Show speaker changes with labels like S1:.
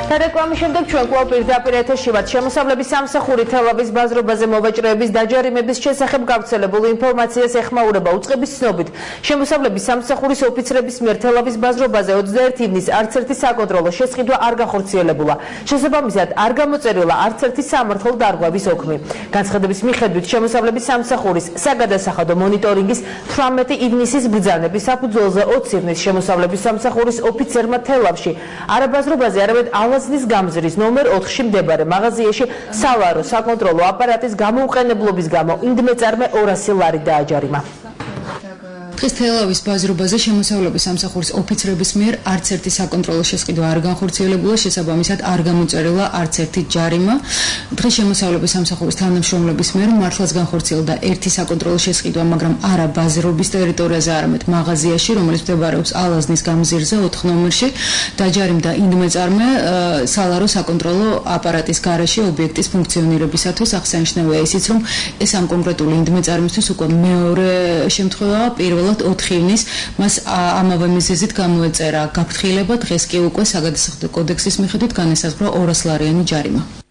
S1: და რეკლამის შემდეგ ჩვენ კვლავ პირდაპირ ეთერში ვართ. შემოსავლების სამსახური თელავის ბაზრობაზე მოვაჭრეების დაჯარიმების შესახებ გავრცელებულ ინფორმაციას ეხმაურება. უწყების ცნობით, შემოსავლების სამსახურის ოფიცრების მიერ თელავის ბაზრობაზე 21 ივნისს არც ერთი საკონტროლო შესყიდვა არ გახორციელებულა. შესაბამისად, არ გამოწერილა არც ერთი სამართალ დარღვევის ოქმი. განცხადების მიხედვით, შემოსავლების სამსახურის საგადასახადო მონიტორინგის 18 ივნისის ბრძანების საფუძველზე 20 ივნისს შემოსავლების სამსახურის ოფიცერმა თელავში არაბაზრობაზე არამედ ალაზნის გამზრის ნომერ 4-ში მდებარე მაღაზიაში სალარო საკონტროლო აპარატის გამოუყენებლობის გამო ინდმეწარმე 200 ლარი დააჯარიმა.
S2: დღეს თელავის ბაზრობაზე შემოსავლების სამსახურის ოფიცრების მიერ არც ერთი საკონტროლო შესყიდვა არ განხორციელებულა, შესაბამისად არ გამოწერილა არც ერთი ჯარიმა. დღეს შემოსავლების სამსახურის თანამშრომლების მიერ მართლაც განხორციელდა ერთი საკონტროლო შესყიდვა, მაგრამ არა ბაზრობის ტერიტორიაზე, არამედ მაღაზიაში, რომელიც მდებარეობს ალაზნის გამზირზე 4 ნომერში. დაჯარიმდა ინდმეწარმე სალარო საკონტროლო აპარატის გარეშე ობიექტის ფუნქციონირებისათვის. აღსანიშნავია ისიც, რომ ეს ამ კონკრეტული ინდმეწარმისთვის უკვე მეორე შემთხვევაა. პირველად 4 ივნისს მას ამავე მიზეზით გამოეწერა გაფრთხილება, დღეს კი უკვე საგადასახადო კოდექსის მიხედვით განესაზღვრა 200 ლარიანი ჯარიმა.